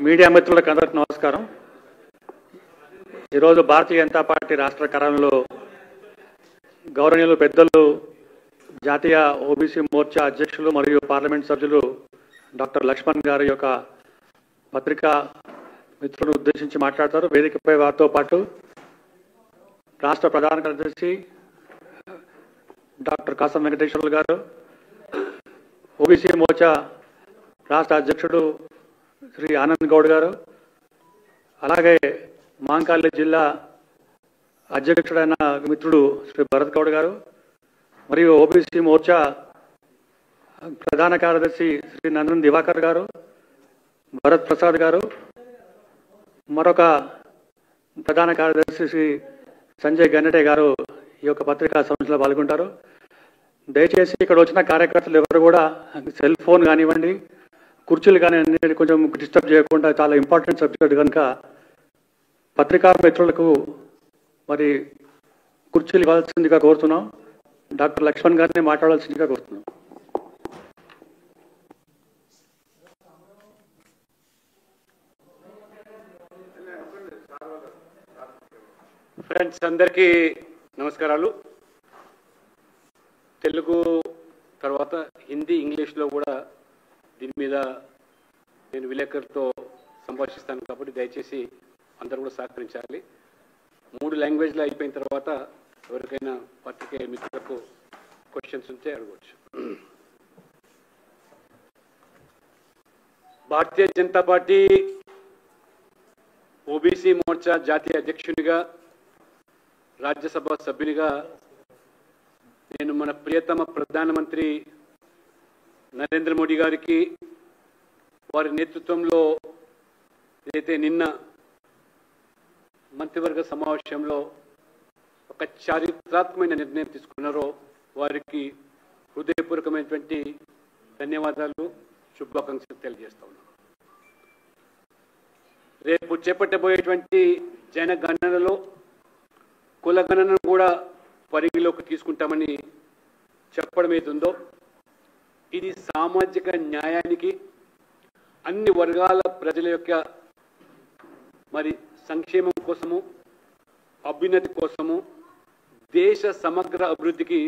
Media మిత్రులకు అందరికీ నమస్కారం. ఈరోజు భారతీయ జనతా పార్టీ రాష్ట్ర కార్యాలయంలో గౌరవనీయులు పెద్దలు జాతీయ ఓబీసీ మోర్చా అధ్యక్షులు మరియు పార్లమెంట్ సభ్యులు డాక్టర్ లక్ష్మణ్ గారి యొక్క పత్రికా మిత్రులను ఉద్దేశించి మాట్లాడతారు. వేదికపై వారితో పాటు రాష్ట్ర ప్రధాన కార్యదర్శి డాక్టర్ కాసం వెంకటేశ్వర్లు గారు, ఓబీసీ మోర్చా రాష్ట్ర అధ్యక్షుడు శ్రీ ఆనంద్ గౌడ్ గారు, అలాగే మాంకాళి జిల్లా అధ్యక్షుడైన మిత్రుడు శ్రీ భరత్ గౌడ్ గారు, మరియు ఓబీసీ మోర్చా ప్రధాన కార్యదర్శి శ్రీ నందన్ దివాకర్ గారు, భరత్ ప్రసాద్ గారు, మరొక ప్రధాన కార్యదర్శి శ్రీ సంజయ్ గన్నటే గారు ఈ యొక్క పత్రికా సంస్థలో పాల్గొంటారు. దయచేసి ఇక్కడ వచ్చిన కార్యకర్తలు ఎవరు కూడా సెల్ ఫోన్ కానివ్వండి, కుర్చీలు కానీ అన్ని కొంచెం డిస్టర్బ్ చేయకుండా, చాలా ఇంపార్టెంట్ సబ్జెక్ట్ కనుక పత్రికా మిత్రులకు మరి కుర్చీలు ఇవ్వాల్సిందిగా కోరుతున్నాం. డాక్టర్ లక్ష్మణ్ గారిని మాట్లాడాల్సిందిగా కోరుతున్నాం. ఫ్రెండ్స్ అందరికీ నమస్కారాలు. తెలుగు తర్వాత హిందీ, ఇంగ్లీష్లో కూడా దీని మీద నేను విలేకరులతో సంభాషిస్తాను కాబట్టి దయచేసి అందరూ కూడా సహకరించాలి. 3 లాంగ్వేజ్లో అయిపోయిన తర్వాత ఎవరికైనా పత్రికే మిత్రులకు క్వశ్చన్స్ ఉంటే అడగవచ్చు. భారతీయ జనతా పార్టీ ఓబీసీ మోర్చా జాతీయ అధ్యక్షునిగా, రాజ్యసభ సభ్యునిగా నేను మన ప్రియతమ ప్రధానమంత్రి నరేంద్ర మోడీ గారికి, వారి నేతృత్వంలో ఏదైతే నిన్న మంత్రివర్గ సమావేశంలో ఒక చారిత్రాత్మకమైన నిర్ణయం తీసుకున్నారో వారికి హృదయపూర్వకమైనటువంటి ధన్యవాదాలు, శుభాకాంక్షలు తెలియజేస్తా ఉన్నాను. రేపు చేపట్టబోయేటువంటి జనగణనలో కులగణనను కూడా పరిగణలోకి తీసుకుంటామని చెప్పడం ఏదుందో ఇది సామాజిక న్యాయానికి, అన్ని వర్గాల ప్రజల యొక్క మరి సంక్షేమం కోసము, అభ్యున్నతి కోసము, దేశ సమగ్ర అభివృద్ధికి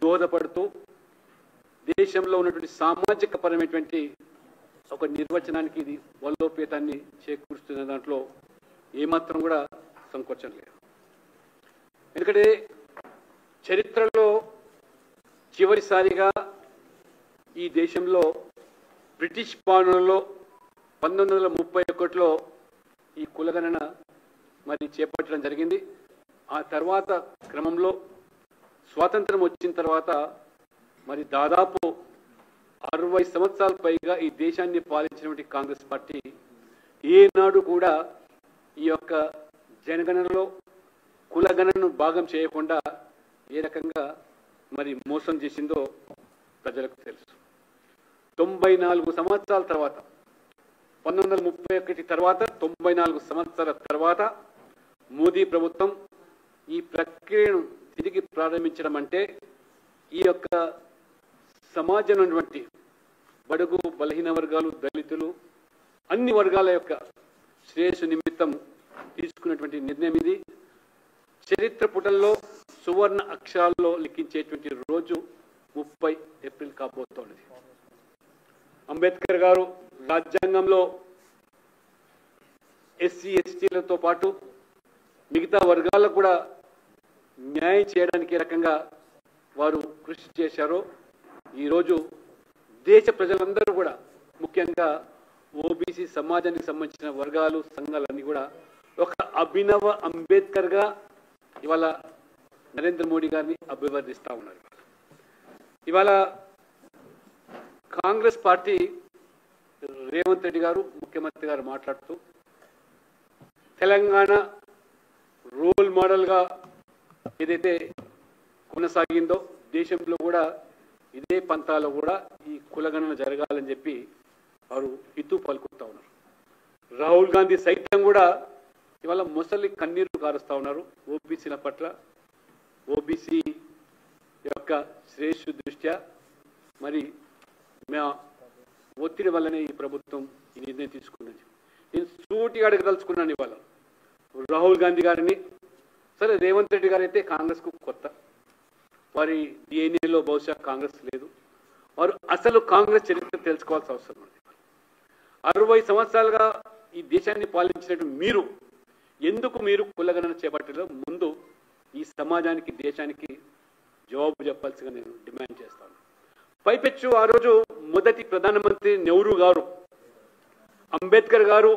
దోహదపడుతూ దేశంలో ఉన్నటువంటి సామాజిక పరమైనటువంటి ఒక నిర్వచనానికి ఇది బలోపేతాన్ని చేకూరుస్తున్న దాంట్లో ఏమాత్రం కూడా సంకోచం లేదు. ఎందుకంటే చరిత్రలో చివరిసారిగా ఈ దేశంలో బ్రిటిష్ పాలనలో 1931లో ఈ కులగణన మరి చేపట్టడం జరిగింది. ఆ తర్వాత క్రమంలో స్వాతంత్రం వచ్చిన తర్వాత మరి దాదాపు 60 సంవత్సరాల పైగా ఈ దేశాన్ని పాలించినటువంటి కాంగ్రెస్ పార్టీ ఏనాడు కూడా ఈ యొక్క జనగణనలో కులగణనను భాగం చేయకుండా ఏ రకంగా మరి మోసం చేసిందో ప్రజలకు తెలుసు. 94 సంవత్సరాల తర్వాత 1931 తర్వాత 94 సంవత్సరాల తర్వాత మోదీ ప్రభుత్వం ఈ ప్రక్రియను తిరిగి ప్రారంభించడం అంటే ఈ యొక్క సమాజంలో ఉన్నటువంటి బడుగు బలహీన వర్గాలు, దళితులు, అన్ని వర్గాల యొక్క శ్రేయస్సు నిమిత్తం తీసుకున్నటువంటి నిర్ణయం ఇది. చరిత్ర పుటల్లో సువర్ణ అక్షరాల్లో లిఖించేటువంటి రోజు 30 ఏప్రిల్ కాబోతోంది. అంబేద్కర్ గారు రాజ్యాంగంలో ఎస్సీ ఎస్టీలతో పాటు మిగతా వర్గాలకు కూడా న్యాయం చేయడానికి రకంగా వారు కృషి చేశారో ఈరోజు దేశ ప్రజలందరూ కూడా, ముఖ్యంగా ఓబీసీ సమాజానికి సంబంధించిన వర్గాలు, సంఘాలన్నీ కూడా ఒక అభినవ అంబేద్కర్గా ఇవాళ నరేంద్ర మోడీ గారిని అభివర్ణిస్తూ ఉన్నారు. ఇవాళ కాంగ్రెస్ పార్టీ రేవంత్ రెడ్డి గారు, ముఖ్యమంత్రి గారు మాట్లాడుతూ తెలంగాణ రోల్ మోడల్గా ఏదైతే కొనసాగిందో దేశంలో కూడా ఇదే పంతాలో కూడా ఈ కులగణన జరగాలని చెప్పి వారు హితూ పలుకుతూ ఉన్నారు. రాహుల్ గాంధీ సైతం కూడా ఇవాళ ముసలి కన్నీరు కారుస్తూ ఉన్నారు ఓబీసీల పట్ల. ఓబీసీ యొక్క శ్రేయస్సు దృష్ట్యా మరి మా ఒత్తిడి వల్లనే ఈ ప్రభుత్వం ఈ నిర్ణయం తీసుకున్నది. నేను సూటిగా అడగదలుచుకున్నాను ఇవాళ రాహుల్ గాంధీ గారిని. సరే, రేవంత్ రెడ్డి గారు అయితే కాంగ్రెస్కు కొత్త, వారి డిఎన్ఏలో బహుశా కాంగ్రెస్ లేదు. వారు అసలు కాంగ్రెస్ చరిత్ర తెలుసుకోవాల్సిన అవసరం ఉంది. 60 సంవత్సరాలుగా ఈ దేశాన్ని పాలించినట్టు మీరు ఎందుకు కులగణన చేపట్టలో ముందు ఈ సమాజానికి, దేశానికి జవాబు చెప్పాల్సిగా నేను డిమాండ్ చేస్తాను. పైపెచ్చు ఆ రోజు మొదటి ప్రధానమంత్రి నెహ్రూ గారు, అంబేద్కర్ గారు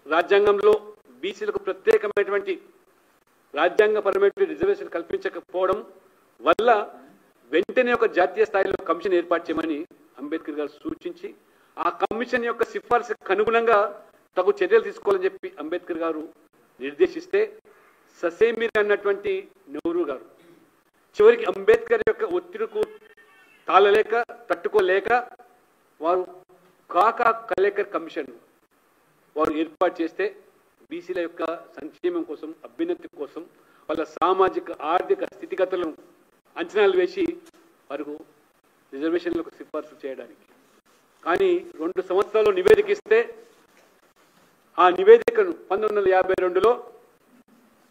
రాజ్యాంగంలో బీసీలకు ప్రత్యేకమైనటువంటి రాజ్యాంగపరమైన రిజర్వేషన్ కల్పించకపోవడం వల్ల వెంటనే ఒక జాతీయ స్థాయిలో కమిషన్ ఏర్పాటు చేయమని అంబేద్కర్ గారు సూచించి, ఆ కమిషన్ యొక్క సిఫార్సుకు అనుగుణంగా తగు చర్యలు తీసుకోవాలని చెప్పి అంబేద్కర్ గారు నిర్దేశిస్తే, ససేమిర్ అన్నటువంటి నెహ్రూ గారు చివరికి అంబేద్కర్ యొక్క ఒత్తిడికు తాళలేక, తట్టుకోలేక వారు కాకా కలేకర్ కమిషన్ వారు ఏర్పాటు చేస్తే, బీసీల యొక్క సంక్షేమం కోసం, అభ్యున్నతి కోసం, వాళ్ళ సామాజిక ఆర్థిక స్థితిగతులను అంచనాలు వేసి వారికి రిజర్వేషన్లకు సిఫార్సు చేయడానికి. కానీ 2 సంవత్సరాలు నివేదిక ఇస్తే, ఆ నివేదికను 1952లో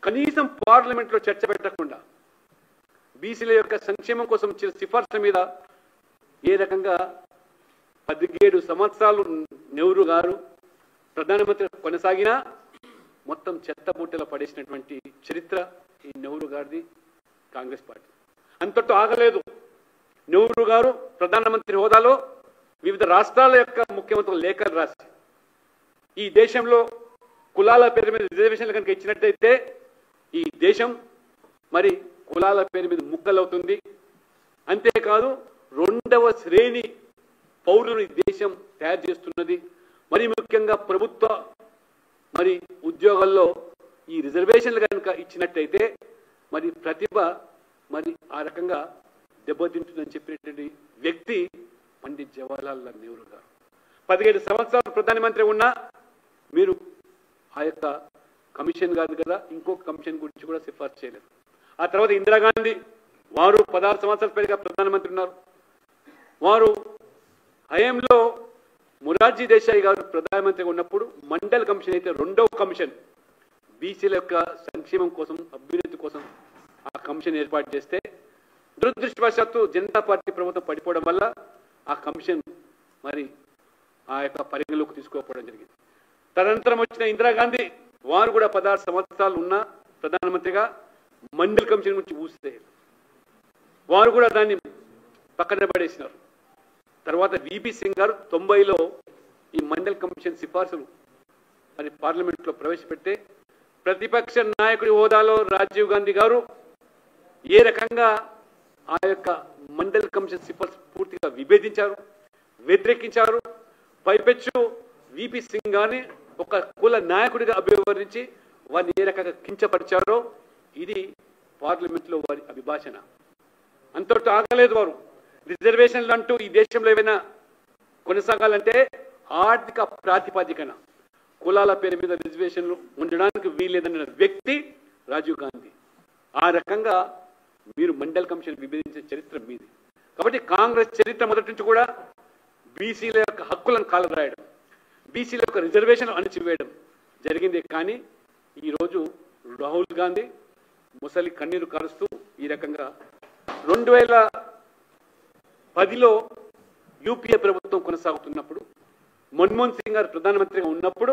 కనీసం పార్లమెంట్లో చర్చ పెట్టకుండా బీసీల యొక్క సంక్షేమం కోసం ఇచ్చిన సిఫార్సుల మీద ఏ రకంగా 17 సంవత్సరాలు నెహ్రూ గారు ప్రధానమంత్రి కొనసాగినా మొత్తం చెత్తబుట్టలో పడేసినటువంటి చరిత్ర ఈ నెహ్రూ గారిది, కాంగ్రెస్ పార్టీ. అంతటితో ఆగలేదు. నెహ్రూ గారు ప్రధానమంత్రి హోదాలో వివిధ రాష్ట్రాల యొక్క ముఖ్యమంత్రులు లేఖలు రాసి, ఈ దేశంలో కులాల పేరు మీద రిజర్వేషన్లు కనుక ఇచ్చినట్టయితే ఈ దేశం మరి కులాల పేరు మీద ముక్కలవుతుంది, అంతేకాదు 2వ శ్రేణి పౌరులను ఈ దేశం తయారు చేస్తున్నది, మరి ముఖ్యంగా ప్రభుత్వ మరి ఉద్యోగాల్లో ఈ రిజర్వేషన్లు కనుక ఇచ్చినట్టయితే మరి ప్రతిభ మరి ఆ రకంగా దెబ్బతింటుందని చెప్పినటువంటి వ్యక్తి పండిత్ జవహర్లాల్ నెహ్రూ గారు. 17 సంవత్సరాలు ప్రధానమంత్రి ఉన్నా మీరు ఆ యొక్క కమిషన్ కాదు కదా, ఇంకొక కమిషన్ గురించి కూడా సిఫార్సు చేయలేదు. ఆ తర్వాత ఇందిరాగాంధీ వారు 16 సంవత్సరాల పైగా ప్రధానమంత్రి ఉన్నారు. వారు హయాంలో మొరార్జీ దేశాయ్ గారు ప్రధానమంత్రిగా ఉన్నప్పుడు మండల్ కమిషన్ అయితే 2వ కమిషన్ బీసీల యొక్క సంక్షేమం కోసం, అభ్యున్నతి కోసం ఆ కమిషన్ ఏర్పాటు చేస్తే, దురదృష్టవశాత్తు జనతా పార్టీ ప్రభుత్వం పడిపోవడం వల్ల ఆ కమిషన్ మరి ఆ యొక్క పరిగణలోకి తీసుకోకపోవడం జరిగింది. తదనంతరం వచ్చిన ఇందిరాగాంధీ వారు కూడా 16 సంవత్సరాలు ఉన్న ప్రధానమంత్రిగా మండల్ కమిషన్ గురించి ఊస్తే వారు కూడా దాన్ని పక్కన పడేసినారు. తర్వాత విపి సింగ్ గారు 90లో ఈ మండల్ కమిషన్ సిఫార్సులు మరి పార్లమెంట్లో ప్రవేశపెడితే, ప్రతిపక్ష నాయకుడి హోదాలో రాజీవ్ గాంధీ గారు ఏ రకంగా ఆ యొక్క మండల్ కమిషన్ సిఫార్సు పూర్తిగా విభేదించారు, వ్యతిరేకించారు. పైపెచ్చు విపి సింగ్ గారిని ఒక కుల నాయకుడిగా అభివర్ణించి వారిని ఏ రకంగా కించపరిచారో ఇది పార్లమెంట్లో వారి అభిభాషణ. అంతటితో ఆగలేదు. వారు రిజర్వేషన్లు అంటూ ఈ దేశంలో ఏమైనా కొనసాగాలంటే ఆర్థిక ప్రాతిపదికన కులాల పేరు మీద రిజర్వేషన్లు ఉండడానికి వీల్లేదన్న వ్యక్తి రాజీవ్ గాంధీ. ఆ రకంగా మీరు మండల్ కమిషన్ విభేదించే చరిత్ర మీది. కాబట్టి కాంగ్రెస్ చరిత్ర మొదటి నుంచి కూడా బీసీల యొక్క హక్కులను కాలరాయడం, బీసీల యొక్క రిజర్వేషన్లు అణచివేయడం జరిగింది. కానీ ఈరోజు రాహుల్ గాంధీ ముసలి కన్నీరు కారుస్తూ ఈ రకంగా 2010లో యూపీఏ ప్రభుత్వం కొనసాగుతున్నప్పుడు, మన్మోహన్ సింగ్ గారు ప్రధానమంత్రిగా ఉన్నప్పుడు,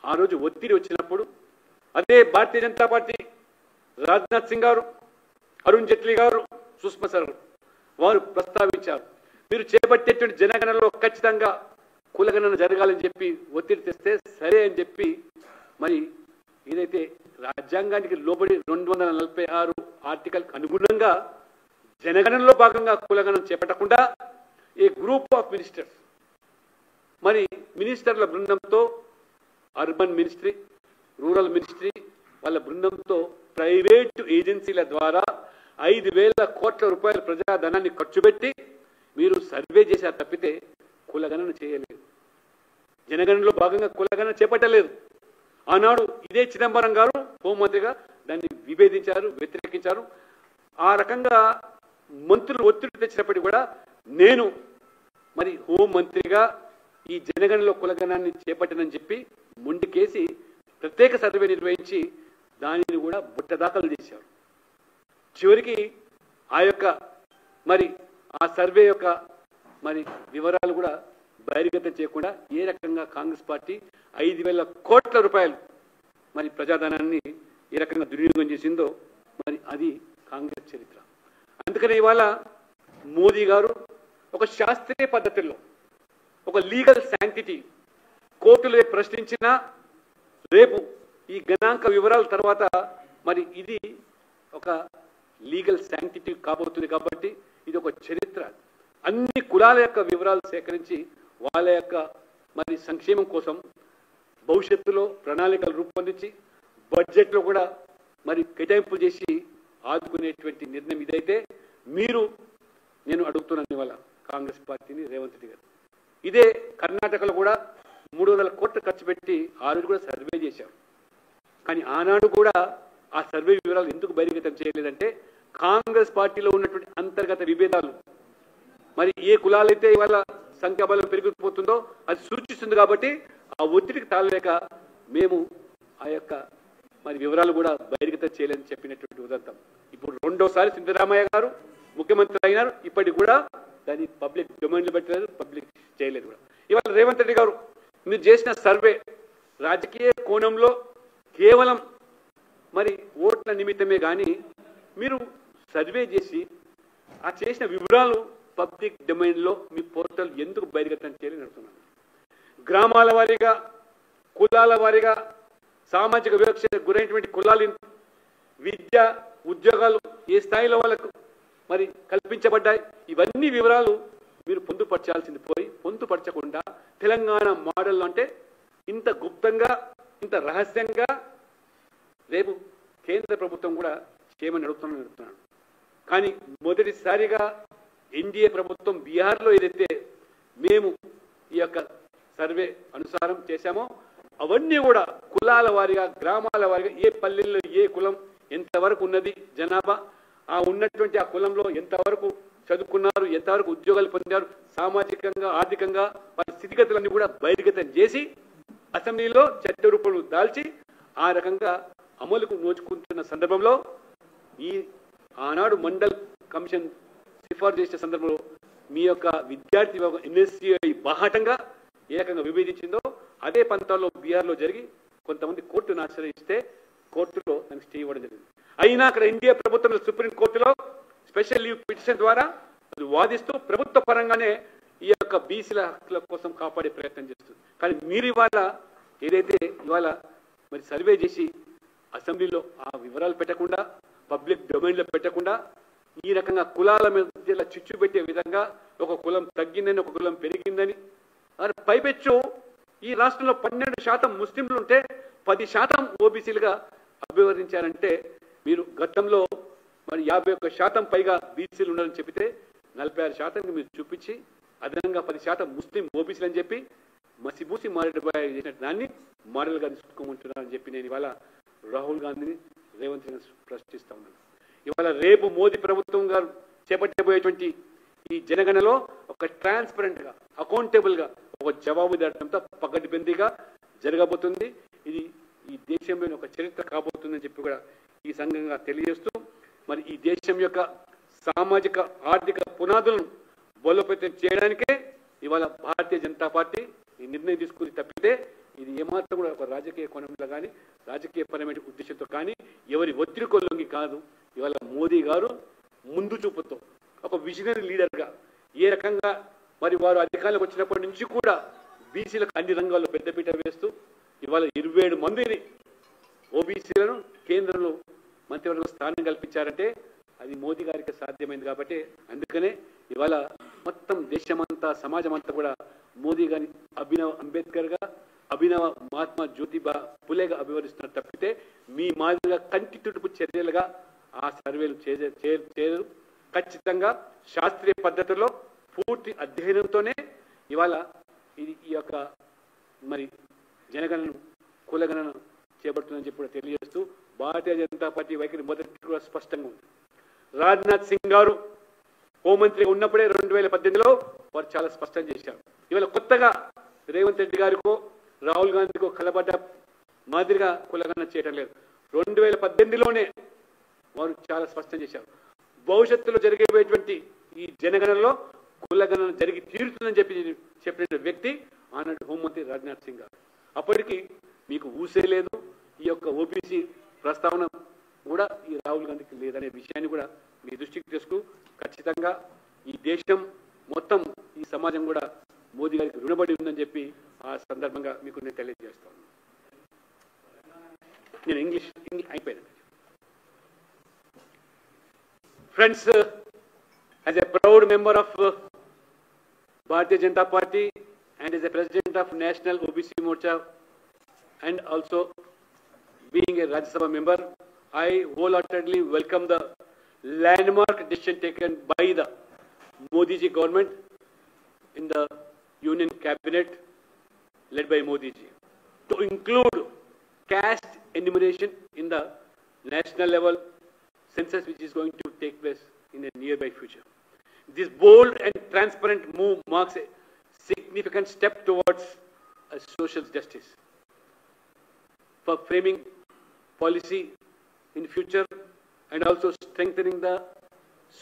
ఆ రోజు ఒత్తిడి వచ్చినప్పుడు అదే భారతీయ జనతా పార్టీ రాజ్నాథ్ సింగ్ గారు, అరుణ్ జైట్లీ గారు, సుష్మా స్వరాజ్ వారు ప్రస్తావించారు, మీరు చేపట్టేటువంటి జనగణనలో ఖచ్చితంగా కులగణన జరగాలని చెప్పి ఒత్తిడి తెస్తే సరే అని చెప్పి మరి ఏదైతే రాజ్యాంగానికి లోబడి 246 ఆర్టికల్కి అనుగుణంగా జనగణనలో భాగంగా కులగణన చేపట్టకుండా ఏ గ్రూప్ ఆఫ్ మినిస్టర్స్ మరి మినిస్టర్ల బృందంతో, అర్బన్ మినిస్ట్రీ, రూరల్ మినిస్ట్రీ వాళ్ళ బృందంతో ప్రైవేటు ఏజెన్సీల ద్వారా 5,000 కోట్ల రూపాయల ప్రజాధనాన్ని ఖర్చు పెట్టి మీరు సర్వే చేశారు తప్పితే కులగణన చేయలేదు. జనగణనలో భాగంగా కులగణన చేపట్టలేదు. ఆనాడు ఇదే చిదంబరం గారు హోంమంత్రిగా దాన్ని విభేదించారు, వ్యతిరేకించారు. ఆ రకంగా మంత్రులు ఒత్తిడి తెచ్చినప్పటికీ కూడా నేను మరి హోంమంత్రిగా ఈ జనగణనలో కులగణాన్ని చేపట్టనని చెప్పి ముందుకేసి ప్రత్యేక సర్వే నిర్వహించి దానిని కూడా బుట్టదాఖలు చేశారు. చివరికి ఆ యొక్క మరి ఆ సర్వే యొక్క మరి వివరాలు కూడా బహిర్గతం చేయకుండా ఏ రకంగా కాంగ్రెస్ పార్టీ 5,000 కోట్ల రూపాయలు మరి ప్రజాధనాన్ని ఏ రకంగా దుర్వినియోగం చేసిందో మరి అది కాంగ్రెస్ చరిత్ర. అందుకని ఇవాళ మోదీ గారు ఒక శాస్త్రీయ పద్ధతిలో ఒక లీగల్ శాంక్టిటీ కోర్టులో ప్రశ్నించినా రేపు ఈ గణాంక వివరాల తర్వాత మరి ఇది ఒక లీగల్ శాంక్టిటీ కాబోతుంది. కాబట్టి ఇది ఒక చరిత్ర. అన్ని కులాల యొక్క వివరాలు సేకరించి వాళ్ళ యొక్క మరి సంక్షేమం కోసం భవిష్యత్తులో ప్రణాళికలు రూపొందించి బడ్జెట్లో కూడా మరి కేటాయింపులు చేసి ఆదుకునేటువంటి నిర్ణయం ఇదైతే నేను అడుగుతున్నాను ఇవాళ కాంగ్రెస్ పార్టీని, రేవంత్ రెడ్డి గారు. ఇదే కర్ణాటకలో కూడా 300 కోట్లు ఖర్చు పెట్టి ఆ రోజు కూడా సర్వే చేశారు. కానీ ఆనాడు కూడా ఆ సర్వే వివరాలు ఎందుకు బహిర్గతం చేయలేదంటే కాంగ్రెస్ పార్టీలో ఉన్నటువంటి అంతర్గత విభేదాలు, మరి ఏ కులాలైతే ఇవాళ సంఖ్యాబలం పెరిగిపోతుందో అది సూచిస్తుంది. కాబట్టి ఆ ఒత్తిడికి తాళలేక మేము ఆ యొక్క మరి వివరాలు కూడా బహిర్గతం చేయలేదని చెప్పినటువంటి ఉదంతం. ఇప్పుడు రెండోసారి సిద్ధరామయ్య గారు ముఖ్యమంత్రి అయినారు, ఇప్పటికి కూడా దాన్ని పబ్లిక్ డొమైన్లో పెట్టలేదు, పబ్లిక్ చేయలేదు కూడా. ఇవాళ రేవంత్ రెడ్డి గారు మీరు చేసిన సర్వే రాజకీయ కోణంలో కేవలం మరి ఓట్ల నిమిత్తమే కానీ మీరు సర్వే చేసి ఆ చేసిన వివరాలు పబ్లిక్ డొమైన్లో మీ పోర్టల్ ఎందుకు బహిర్గతం చేయాలని అడుగుతున్నాను. గ్రామాల వారీగా, కులాల వారీగా, సామాజిక వివక్షకు గురైనటువంటి కులాలు, విద్య, ఉద్యోగాలు ఏ స్థాయిలో వాళ్ళకు మరి కల్పించబడ్డాయి, ఇవన్నీ వివరాలు మీరు పొందుపరచాల్సింది పోయి పొందుపరచకుండా తెలంగాణ మోడల్లో అంటే ఇంత గుప్తంగా, ఇంత రహస్యంగా రేపు కేంద్ర ప్రభుత్వం కూడా చేయమని అడుగుతున్నాను. కానీ మొదటిసారిగా ఎన్డీఏ ప్రభుత్వం బీహార్లో ఏదైతే మేము ఈ యొక్క సర్వే అనుసారం చేశామో అవన్నీ కూడా కులాల వారీగా, గ్రామాల వారీగా, ఏ పల్లెల్లో ఏ కులం ఎంతవరకు ఉన్నది జనాభా, ఆ ఉన్నటువంటి ఆ కులంలో ఎంతవరకు చదువుకున్నారు, ఎంతవరకు ఉద్యోగాలు పొందారు, సామాజికంగా, ఆర్థికంగా వారి స్థితిగతులన్నీ కూడా బహిర్గతం చేసి అసెంబ్లీలో చట్ట రూపంలో దాల్చి ఆ రకంగా అమలుకు నోచుకుంటున్న సందర్భంలో ఈ ఆనాడు మండల్ కమిషన్ సిఫార్సు చేసిన సందర్భంలో మీ యొక్క విద్యార్థి ఎన్ఎస్సీఐ బాహాటంగా ఏ రకంగా విభేదించిందో అదే పంతాల్లో బీహార్లో జరిగి కొంతమంది కోర్టును ఆశ్రయిస్తే కోర్టులో దానికి స్టే ఇవ్వడం జరిగింది. అయినా అక్కడ ఎన్డీఏ ప్రభుత్వం సుప్రీంకోర్టులో స్పెషల్ లీవ్ పిటిషన్ ద్వారా వాదిస్తూ ప్రభుత్వ పరంగానే ఈ యొక్క బీసీల హక్కుల కోసం కాపాడే ప్రయత్నం చేస్తుంది. కానీ మీరు ఇవాళ ఏదైతే ఇవాళ మరి సర్వే చేసి అసెంబ్లీలో ఆ వివరాలు పెట్టకుండా, పబ్లిక్ డొమైన్లో పెట్టకుండా ఈ రకంగా కులాల మధ్యలో చిచ్చు పెట్టే విధంగా ఒక కులం తగ్గిందని, ఒక కులం పెరిగిందని, పైపెచ్చు ఈ రాష్ట్రంలో 12% ముస్లింలు ఉంటే 10% ఓబీసీలుగా అభివర్ణించారంటే మీరు గతంలో మరి 51% పైగా బీసీలు ఉన్నారని చెప్పితే 46% మీరు చూపించి అదనంగా 10% ముస్లిం ఓబీసీలు అని చెప్పి మసిబూసి మారేడుబాయ్ చేసిన దాన్ని మోడల్గా తీసుకోమంటున్నారని చెప్పి నేను ఇవాళ రాహుల్ గాంధీని, రేవంత్ రెడ్డిని ప్రశ్నిస్తా ఉన్నాను. ఇవాళ రేపు మోదీ ప్రభుత్వం గారు చేపట్టబోయేటువంటి ఈ జనగణలో ఒక ట్రాన్స్పరెంట్గా, అకౌంటబుల్గా, ఒక జవాబుదారితనంతో పకడ్బందీగా జరగబోతుంది. ఇది ఈ దేశంలోని ఒక చరిత్ర కాబోతుందని చెప్పి కూడా ఈ సంఘంగా తెలియజేస్తూ మరి ఈ దేశం యొక్క సామాజిక ఆర్థిక పునాదులను బలోపేతం చేయడానికే ఇవాళ భారతీయ జనతా పార్టీ ఈ నిర్ణయం తీసుకుని తప్పితే ఇది ఏమాత్రం కూడా ఒక రాజకీయ కోణంలో కానీ రాజకీయపరమైన ఉద్దేశంతో కానీ ఎవరి ఒత్తిడికో లొంగి కాదు. ఇవాళ మోదీ గారు ముందు చూపుతో ఒక విజనరీ లీడర్గా ఏ రకంగా మరి వారు అధికారంలోకి వచ్చినప్పటి నుంచి కూడా బీసీలకు అన్ని రంగాల్లో పెద్దపీట వేస్తూ ఇవాళ 27 మందిని ఓబీసీలను కేంద్రంలో మంత్రివర్గ స్థానం కల్పించారంటే అది మోదీ గారికి సాధ్యమైంది. కాబట్టి అందుకనే ఇవాళ మొత్తం దేశమంతా, సమాజం అంతా కూడా మోదీ గారిని అభినవ్ అంబేద్కర్గా, అభినవ మహాత్మా జ్యోతిబా పులేగా అభివర్ణిస్తున్నారు తప్పితే మీ మాదిరిగా కంటి తుడుపు చర్యలుగా ఆ సర్వేలు చేయరు. ఖచ్చితంగా శాస్త్రీయ పద్ధతిలో పూర్తి అధ్యయనంతోనే ఇవాళ ఇది ఈ యొక్క మరి జనగణన, కులగణన చేపడుతుందని చెప్పి కూడా తెలియజేస్తూ భారతీయ జనతా పార్టీ వైఖరి మొదటి కూడా స్పష్టంగా ఉంది. రాజ్నాథ్ సింగ్ గారు హోంమంత్రిగా ఉన్నప్పుడే 2018లో వారు చాలా స్పష్టం చేశారు. ఇవాళ కొత్తగా రేవంత్ రెడ్డి గారికో రాహుల్ గాంధీకి కలబడ్డ మాదిరిగా కులగణన చేయడం లేదు. 2018లోనే వారు చాలా స్పష్టం చేశారు, భవిష్యత్తులో జరిగేటువంటి ఈ జనగణనలో కులగణన జరిగి తీరుతుందని చెప్పిన వ్యక్తి ఆనాడు హోంమంత్రి రాజ్నాథ్ సింగ్ గారు. అప్పటికి మీకు ఊసే లేదు, ఈ యొక్క ఓబీసీ ప్రస్తావన కూడా ఈ రాహుల్ గాంధీకి లేదనే విషయాన్ని కూడా మీ దృష్టికి తీసుకు ఖచ్చితంగా ఈ దేశం మొత్తం ఈ సమాజం కూడా మోదీ గారికి రుణపడి ఉందని చెప్పి ఆ సందర్భంగా మీకు నేను తెలియజేస్తాను. నేను ఇంగ్లీష్ అయిపోయాను. Friends, as a proud member of Bharatiya Janata Party and as a president of National OBC Morcha and also being a Rajya Sabha member, I wholeheartedly welcome the landmark decision taken by the Modi ji government in the Union Cabinet led by Modi ji to include caste enumeration in the national level census which is going to take place in the nearby future. This bold and transparent move marks a significant step towards a social justice for framing policy in future and also strengthening the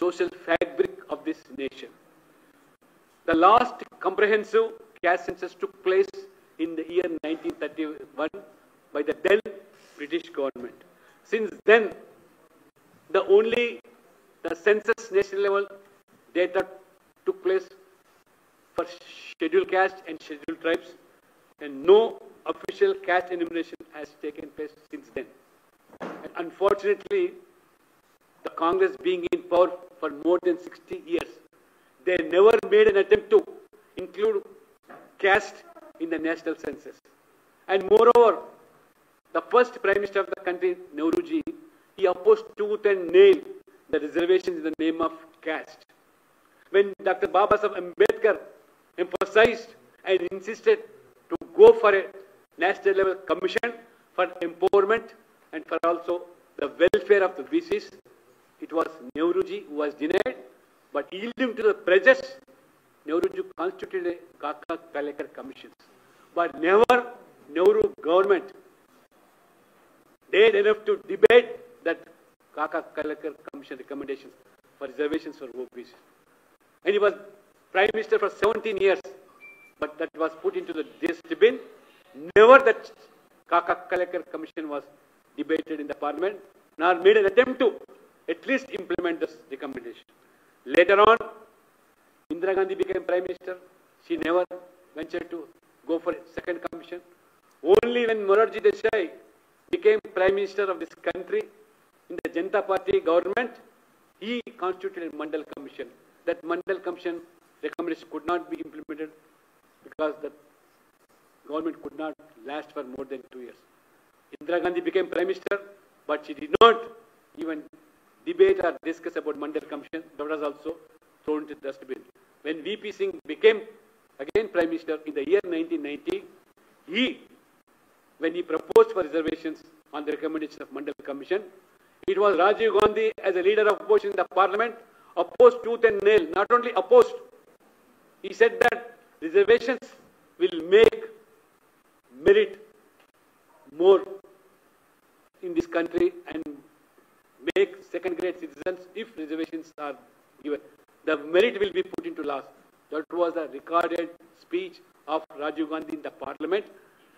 social fabric of this nation. The last comprehensive caste census took place in the year 1931 by the then British government. Since then, the census national level data took place for scheduled caste and scheduled tribes, and no official caste enumeration has taken place since then. And unfortunately, the Congress being in power for more than 60 years, they never made an attempt to include caste in the national census. And moreover, the first Prime Minister of the country, Nehru ji, he opposed tooth and nail the reservations in the name of caste. When Dr. Baba Saheb Ambedkar emphasized and insisted to go for a national level commission for empowerment and for also the welfare of the BCs, it was Nehru ji who was denied, but yielding to the pressures, Nehru ji constituted a Kaka Kalekar commissions. But never Nehru government dared enough to debate that Kaka Kalekar commission recommendations for reservations for OBC. And he was Prime Minister for 17 years, but that was put into the dustbin. Never that Kaka Kalekar commission was debated in the parliament, nor made an attempt to at least implement this recommendation. Later on, Indira Gandhi became Prime Minister. She never ventured to go for a second commission. Only when Morarji Desai became Prime Minister of this country in the Janata Party government, he constituted a Mandal Commission. That Mandal Commission recommendation could not be implemented because the government could not last for more than 2 years. Indira Gandhi became Prime Minister, but she did not even debate or discuss about Mandal Commission. That was also thrown into the dustbin. When VP Singh became again Prime Minister in the year 1990, when he proposed for reservations on the recommendation of Mandal Commission, it was Rajiv Gandhi as a leader of opposition in the parliament opposed tooth and nail. Not only opposed, he said that reservations will make merit more in this country and make second-grade citizens if reservations are given. The merit will be put into law. That was the recorded speech of Rajiv Gandhi in the parliament.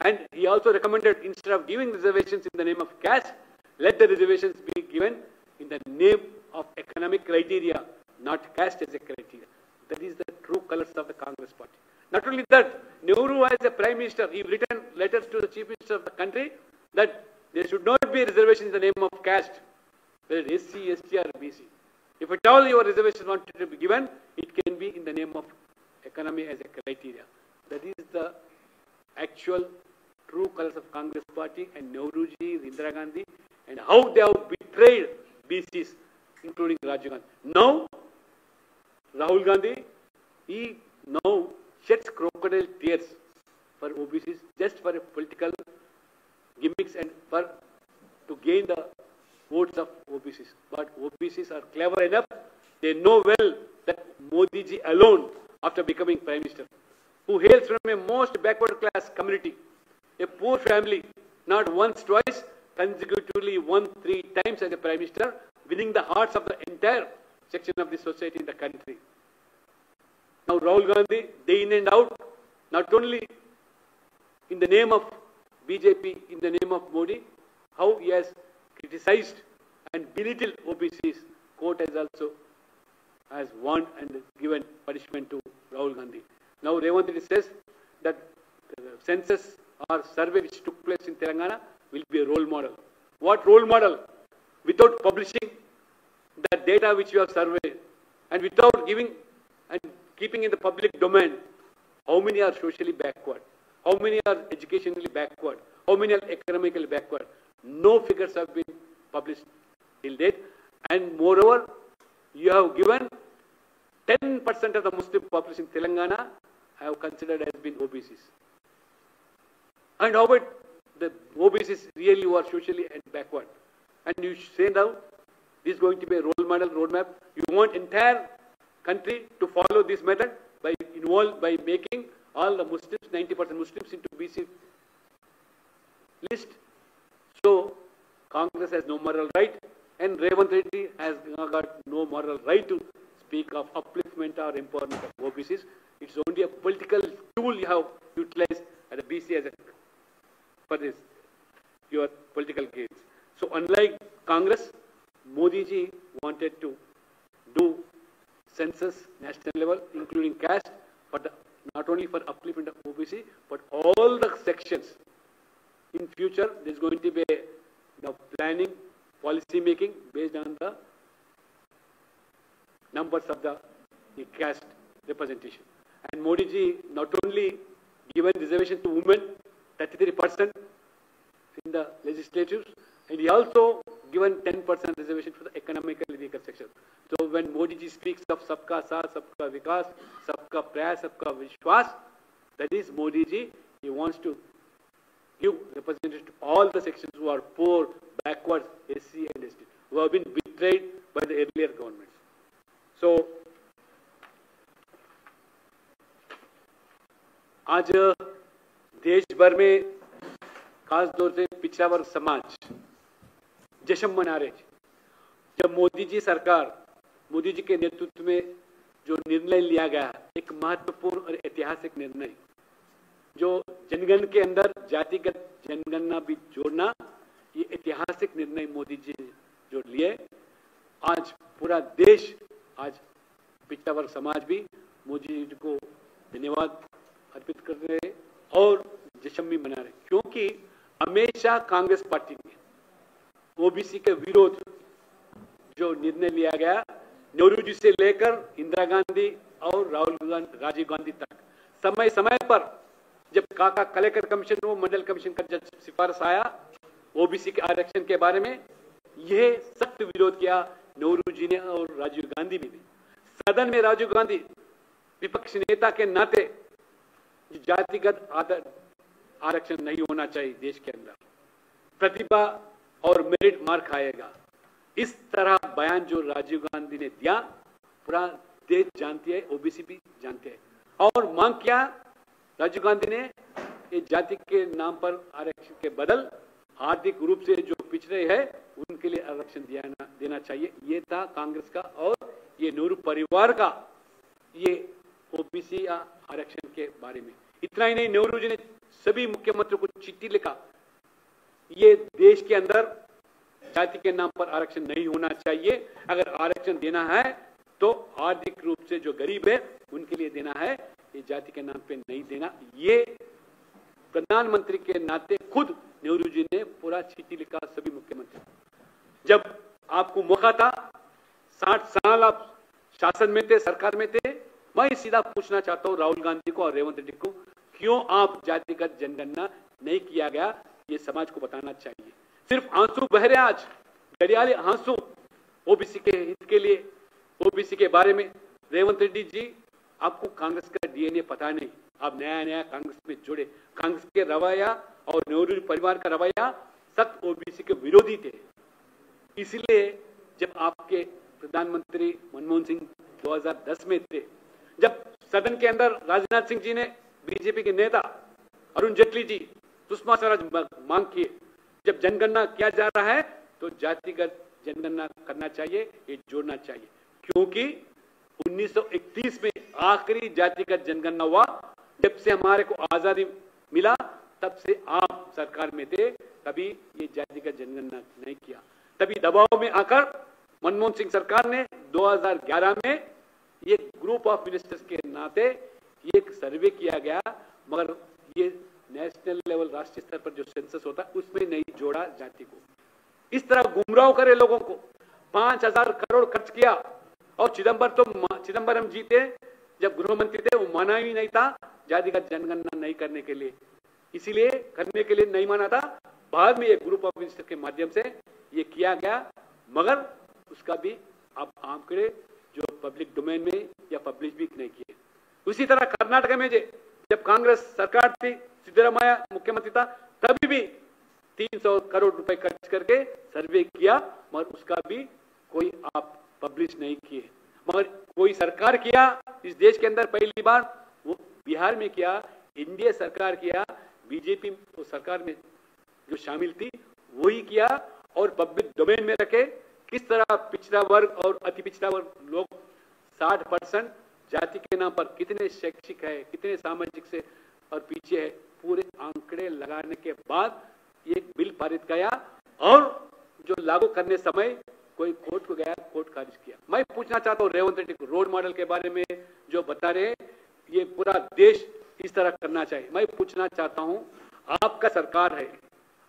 And he also recommended, instead of giving reservations in the name of caste, let the reservations be given in the name of economic criteria, not caste as a criteria. That is the true colors of the Congress party. Not only that, Nehru as a Prime Minister, he written letters to the Chief Minister of the country that there should not be reservations in the name of caste, whether SC, ST or BC. If at all your reservations wanted to be given, it can be in the name of economy as a criteria. That is the actual true colors of Congress party and Nehruji, Indira Gandhi, and how they have betrayed BCs, including Rajiv Gandhi. Now, Rahul Gandhi, he now sheds crocodile tears for OBCs just for a political gimmicks and for to gain the votes of OBCs. But OBCs are clever enough. They know well that Modi ji alone, after becoming Prime Minister, who hails from a most backward class community, a poor family, not once, twice, consecutively won 3 times as a Prime Minister, winning the hearts of the entire section of the society in the country. Now Rahul Gandhi, day in and out, not only in the name of BJP, in the name of Modi, how he has criticized and belittled OBCs, court has warned and given punishment to Rahul Gandhi. Now Revanth Reddy says that census or survey which took place in Telangana will be a role model. What role model? Without publishing the data which you have surveyed and without giving and keeping in the public domain, how many are socially backward? How many are educationally backward? How many are economically backward? No figures have been published till date. And moreover, you have given 10% of the Muslim population in Telangana have considered as being OBCs. And how about the OBCs really who are socially and backward? And you say now, this is going to be a role model, roadmap. You want entire country to follow this method by making all the Muslims, 90% Muslims into BC list. So, Congress has no moral right and Revanth Reddy has got no moral right to speak of upliftment or empowerment of OBCs. It's only a political tool you have utilized at the BC as for this, your political gains. So unlike Congress, Modi ji wanted to do census national level, including caste, but not only for upliftment of OBC, but all the sections. In future, there's going to be planning, policy making based on the numbers of the caste representation. And Modi ji not only given reservation to women, 33% in the legislatures, and he also given 10% reservation for the economically weaker section. So when Modi ji speaks of Sabka Saath, Sabka Vikas, Sabka Prayas, Sabka Vishwas, that is Modi ji, he wants to give representation to all the sections who are poor, backward, SC and ST, who have been betrayed by the earlier governments. So, आज देश भर में खास तौर से पिछड़ा वर्ग समाज जश्न मना रहे थे जब मोदी जी सरकार, मोदी जी के नेतृत्व में जो निर्णय लिया गया, एक महत्वपूर्ण और ऐतिहासिक निर्णय, जो जनगणना के अंदर जातिगत जनगणना भी जोड़ना, ये ऐतिहासिक निर्णय मोदी जी ने जो लिए। आज पूरा देश, आज पिछड़ा वर्ग समाज भी मोदी जी को धन्यवाद अर्पित कर रहे और जश्न भी मना रहे, क्योंकि हमेशा कांग्रेस पार्टी ने ओबीसी के विरोध जो निर्णय लिया गया, नेहरू जी से लेकर इंदिरा गांधी और राजीव गांधी तक, समय समय पर जब काका कलेक्टर कमीशन हो, मंडल कमीशन का जब सिफारिश आया ओबीसी के आरक्षण के बारे में, यह सख्त विरोध किया नेहरू जी ने और राजीव गांधी भी ने। सदन में राजीव गांधी विपक्ष नेता के नाते जातिगत आरक्षण नहीं होना चाहिए देश के अंदर, प्रतिभा और मेरिट मार खाएगा, इस तरह बयान जो राजीव गांधी ने दिया, पूरा देश जानती है, ओबीसी भी जानते हैं। और मांग किया राजीव गांधी ने, ये जाति के नाम पर आरक्षण के बदल आर्थिक रूप से जो पिछड़े हैं उनके लिए आरक्षण देना चाहिए। ये था कांग्रेस का और ये नेहरू परिवार का ये ओबीसी या आरक्षण के बारे में। इतना ही नहीं, नेहरू जी ने सभी मुख्यमंत्रियों को चिट्ठी लिखा, ये देश के अंदर जाति के नाम पर आरक्षण नहीं होना चाहिए, अगर आरक्षण देना है तो आर्थिक रूप से जो गरीब है उनके लिए देना है, ये जाति के नाम पे नहीं देना। ये प्रधानमंत्री के नाते खुद नेहरू जी ने पूरा चिट्ठी लिखा सभी मुख्यमंत्री। जब आपको मौका था, 60 साल आप शासन में थे, सरकार में थे, मैं सीधा पूछना चाहता हूं राहुल गांधी को और रेवंत रेड्डी को, क्यों आप जातिगत जनगणना नहीं किया गया, ये समाज को बताना चाहिए। सिर्फ आंसू बह रहे आज, दरियाले आंसू ओबीसी के हित के लिए, ओबीसी के बारे में। रेवंत रेड्डी जी, आपको कांग्रेस का डीएनए पता नहीं, आप नया नया कांग्रेस में जुड़े। कांग्रेस के रवैया और नेहरू परिवार का रवैया सख्त ओबीसी के विरोधी थे। इसलिए जब आपके प्रधानमंत्री मनमोहन सिंह 2010 में थे, जब सदन के अंदर राजनाथ सिंह जी ने, बीजेपी के नेता अरुण जेटली जी सुषमा स्वराज मांग की है, जब जनगणना किया जा रहा है तो जातिगत जनगणना करना चाहिए, ये जोड़ना चाहिए, क्योंकि 1931 में आखिरी जातिगत जनगणना हुआ। जब से हमारे को आजादी मिला तब से आप सरकार में थे, कभी ये जातिगत जनगणना नहीं किया। तभी दबाव में आकर मनमोहन सिंह सरकार ने 2011 में एक ग्रुप ऑफ मिनिस्टर्स के नाते एक सर्वे किया गया, मगर ये नेशनल लेवल, राष्ट्रीय स्तर पर जो सेंसस होता है उसमें नहीं जोड़ा जाति को। इस तरह गुमराह करे लोगों को, 5,000 करोड़ खर्च किया, और चिदंबरम जी थे जब गृह मंत्री थे, वो माना ही नहीं था जातिगत जनगणना नहीं करने के लिए, इसीलिए करने के लिए नहीं माना था। बाद में एक ग्रुप ऑफ मिनिस्टर के माध्यम से ये किया गया, मगर उसका भी अब आंकड़े जो पब्लिक डोमेन में या पब्लिश भी नहीं किए। उसी तरह कर्नाटक में जब कांग्रेस सरकार थी, सिद्धरामैया मुख्यमंत्री था, तभी भी 300 करोड़ रुपए खर्च करके सर्वे किया, मगर उसका भी कोई आप पब्लिश नहीं किए। मगर कोई सरकार किया इस देश के अंदर, पहली बार वो बिहार में किया, एनडीए सरकार किया, बीजेपी वो सरकार में जो शामिल थी वही किया, और पब्लिक डोमेन में रखे किस तरह पिछड़ा वर्ग और अति पिछड़ा वर्ग लोग 60% जाति के नाम पर कितने शैक्षिक है, कितने सामाजिक से और पीछे है, पूरे आंकड़े लगाने के बाद एक बिल पारित किया, और जो लागू करने समय कोई कोर्ट को गया, कोर्ट खारिज किया। मैं पूछना चाहता हूँ रेवंत रेड्डी को, रोल मॉडल के बारे में जो बता रहे ये पूरा देश इस तरह करना चाहिए। मैं पूछना चाहता हूँ, आपका सरकार है,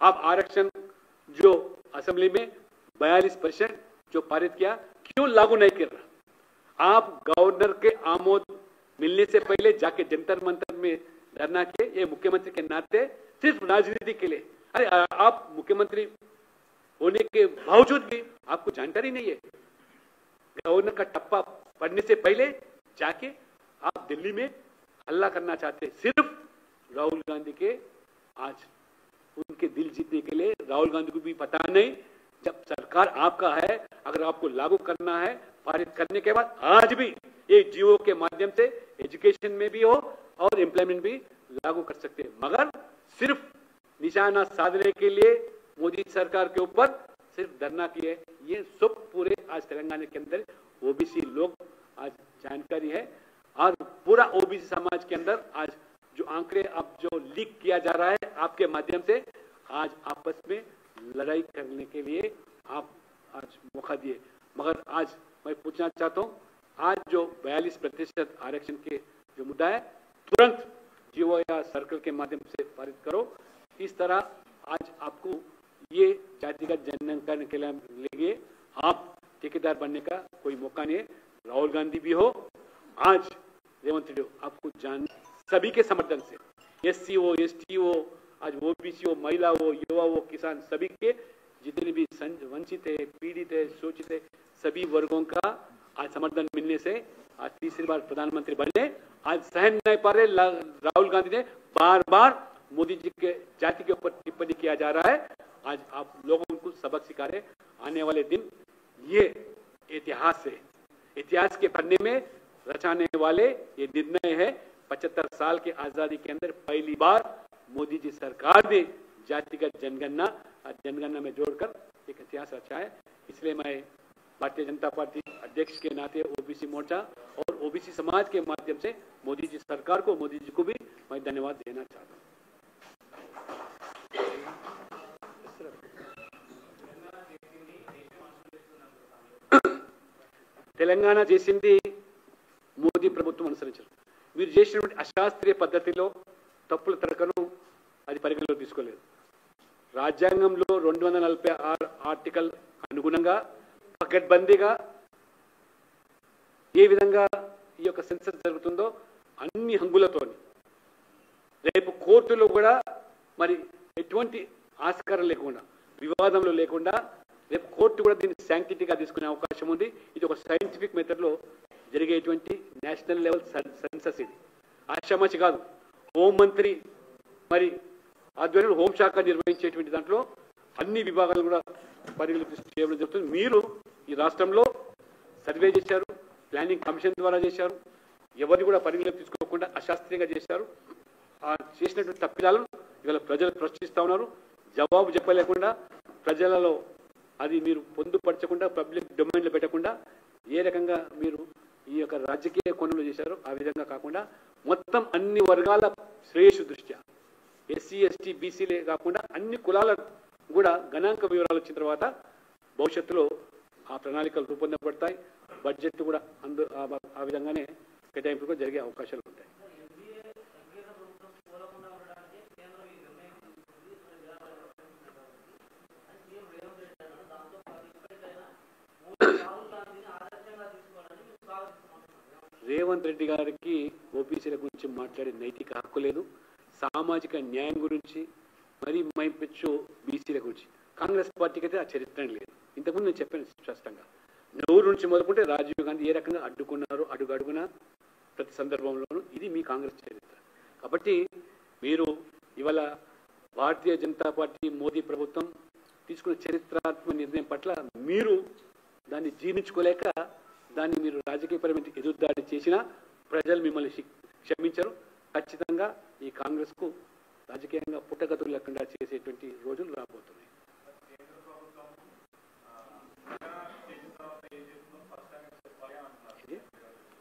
आप आरक्षण जो असेंबली में 42% जो पारित किया, क्यों लागू नहीं कर रहा? आप गवर्नर के आमोद मिलने से पहले जाके जंतर मंतर में धरना किए, ये मुख्यमंत्री के नाते सिर्फ राजनीति के लिए। अरे आप मुख्यमंत्री होने के बावजूद भी आपको जानकारी नहीं है, गवर्नर का टप्पा पढ़ने से पहले जाके आप दिल्ली में हल्ला करना चाहते, सिर्फ राहुल गांधी के आज उनके दिल जीतने के लिए। राहुल गांधी को भी पता नहीं, जब सरकार आपका है, अगर आपको लागू करना है, पारित करने के बाद आज भी ये जीओ के माध्यम से एजुकेशन में भी हो और एम्प्लॉयमेंट भी लागू कर सकते हैं, मगर सिर्फ निशाना साधने के लिए मोदी सरकार के ऊपर सिर्फ धरना किए। ये सब पूरे आज तेलंगाना के अंदर ओबीसी लोग आज जानकारी है, और पूरा ओबीसी समाज के अंदर आज जो आंकड़े अब जो लीक किया जा रहा है आपके माध्यम से, आज आपस में लड़ाई करने के लिए आप आज मौका दिए। मगर आज मैं पूछना चाहता हूँ, आज जो 42% आरक्षण के जो मुद्दा है, तुरंत जीओ या सर्कल के माध्यम से पारित करो। इस तरह आज आपको ये जातिगत जनगणना के लिए आप ठेकेदार बनने का कोई मौका नहीं है। राहुल गांधी भी हो, आज रेवंत रेड्डी हो, आपको जान सभी के समर्थन से, एससी हो, एसटी हो, आज ओबीसी हो, महिला हो, युवा हो, किसान, सभी के जितने भी वंचित है, पीड़ित है, शोषित है, सभी वर्गों का आज समर्थन मिलने से आज तीसरी बार प्रधानमंत्री बने। आज सहन नहीं पा रहे, राहुल गांधी ने बार बार मोदी जी के जाति के ऊपर टिप्पणी किया जा रहा है। आज आप लोगों को सबक सिखा रहे, आने वाले दिन ये इतिहास है, इतिहास के पन्ने में रचाने वाले ये निर्णय है। 75 साल की आजादी के अंदर पहली बार मोदी जी सरकार ने जातिगत जनगणना में जोड़कर एक इतिहास रचा है। इसलिए मैं भारतीय जनता पार्टी अध्यक्ष के नाते ओबीसी मोर्चा और ओबीसी समाज के माध्यम से मोदी जी सरकार को, मोदी जी को भी मैं धन्यवाद देना चाहता हूँ। తెలంగాణ చేసింది మోదీ ప్రభుత్వం అనుసరించారు. వీరు చేసినటువంటి అశాస్త్రీయ పద్ధతిలో తప్పుల తరకను అది పరిగణలో తీసుకోలేదు. రాజ్యాంగంలో 246 ఆర్టికల్ అనుగుణంగా పకడ్బందీగా ఏ విధంగా ఈ యొక్క సెన్సస్ జరుగుతుందో అన్ని హంగులతోని రేపు కోర్టులో కూడా మరి ఎటువంటి ఆస్కారం లేకుండా, వివాదంలో లేకుండా రేపు కోర్టు కూడా దీన్ని శాంక్టిటీగా తీసుకునే అవకాశం ఉంది. ఇది ఒక సైంటిఫిక్ మెథడ్లో జరిగేటువంటి నేషనల్ లెవెల్ సెన్సస్. ఇది ఆశామాషి కాదు. హోంమంత్రి మరి ఆధ్వర్యంలో హోంశాఖ నిర్వహించేటువంటి దాంట్లో అన్ని విభాగాలు కూడా పరిగణలోకి చేయడం జరుగుతుంది. మీరు ఈ రాష్ట్రంలో సర్వే చేశారు, ప్లానింగ్ కమిషన్ ద్వారా చేశారు, ఎవరిని కూడా పరిగణలోకి తీసుకోకుండా అశాస్త్రీయంగా చేశారు. ఆ చేసినటువంటి తప్పిదాలను ఇవాళ ప్రజలు ప్రశ్నిస్తూ ఉన్నారు. జవాబు చెప్పలేకుండా ప్రజలలో అది మీరు పొందుపరచకుండా పబ్లిక్ డొమైన్లో పెట్టకుండా ఏ రకంగా మీరు ఈ యొక్క రాజకీయ కొనుగోలు చేశారో ఆ విధంగా కాకుండా మొత్తం అన్ని వర్గాల శ్రేయస్సు దృష్ట్యా ఎస్సీ ఎస్టీ బీసీలే కాకుండా అన్ని కులాల కూడా గణాంక వివరాలు వచ్చిన తర్వాత భవిష్యత్తులో ఆ ప్రణాళికలు రూపొందబడతాయి. బడ్జెట్ కూడా ఆ విధంగానే కేటాయింపులు కూడా జరిగే అవకాశాలు ఉంటాయి. రేవంత్ రెడ్డి గారికి ఓబీసీల గురించి మాట్లాడే నైతిక హక్కు లేదు. సామాజిక న్యాయం గురించి మరీ మైపెచ్చు బీసీల గురించి కాంగ్రెస్ పార్టీకి అయితే ఆ చరిత్ర లేదు. ఇంతకుముందు నేను చెప్పాను స్పష్టంగా. నెహ్రూ నుంచి మొదలుకుంటే రాజీవ్ గాంధీ ఏ రకంగా అడ్డుకున్నారో అడుగడుగునా ప్రతి సందర్భంలోనూ ఇది మీ కాంగ్రెస్ చరిత్ర. కాబట్టి మీరు ఇవాళ భారతీయ జనతా పార్టీ మోదీ ప్రభుత్వం తీసుకున్న చరిత్రాత్మక నిర్ణయం పట్ల మీరు దాన్ని జీర్ణించుకోలేక దాన్ని మీరు రాజకీయపరమైన ఎదురుదాడి చేసినా ప్రజలు మిమ్మల్ని క్షమించరు. ఖచ్చితంగా ఈ కాంగ్రెస్కు రాజకీయంగా పుట్టగతులు లేకుండా చేసేటువంటి రోజులు రాబోతున్నాయి.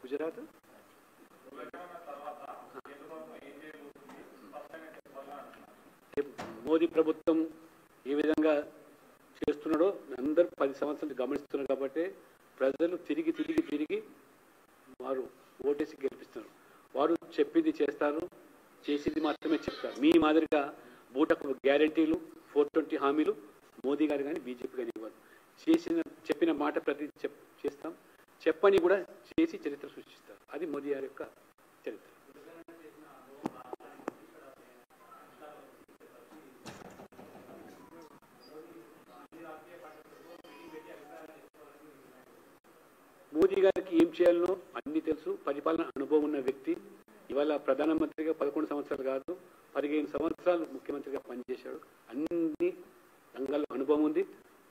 గుజరాత్ మోదీ ప్రభుత్వం ఏ విధంగా చేస్తున్నాడో అందరూ 10 సంవత్సరాలు గమనిస్తున్నారు. కాబట్టి ప్రజలు తిరిగి తిరిగి తిరిగి వారు ఓటేసి గెలిపిస్తున్నారు. వారు చెప్పింది చేస్తారు, చేసేది మాత్రమే చెప్తారు. మీ మాదిరిగా బూటకు గ్యారంటీలు 420 హామీలు మోదీ గారు కానీ బీజేపీ కానీ ఇవ్వరు. చెప్పిన మాట ప్రతి చేస్తాం, చెప్పని కూడా చేసి చరిత్ర సృష్టిస్తారు. అది మోదీ గారి యొక్క చరిత్ర. మోదీ గారికి ఏం చేయాలనో అన్ని తెలుసు. పరిపాలన అనుభవం ఉన్న వ్యక్తి. ఇవాళ ప్రధానమంత్రిగా 11 సంవత్సరాలు కాదు 15 సంవత్సరాలు ముఖ్యమంత్రిగా పనిచేశాడు. అన్ని రంగాల్లో అనుభవం ఉంది.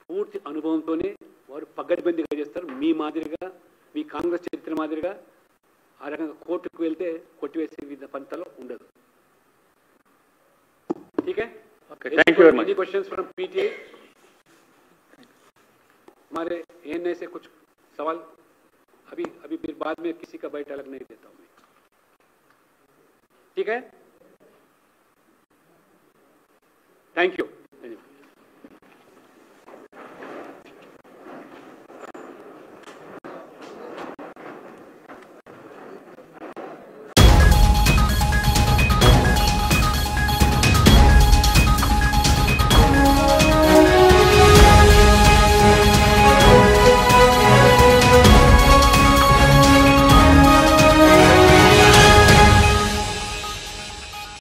పూర్తి అనుభవంతోనే వారు పగడ్బందీగా చేస్తారు. మీ మాదిరిగా మీ కాంగ్రెస్ చరిత్ర మాదిరిగా ఆ రకంగా కోర్టుకు వెళ్తే కొట్టివేసే పంతలో ఉండదు. ठीक है? Okay, thank you very much. Any questions from PTA? हमारे ANA से कुछ सवाल अभी फिर बाद में किसी का बैठ अलग नहीं देता हूँ मैं. ठीक है? Thank you.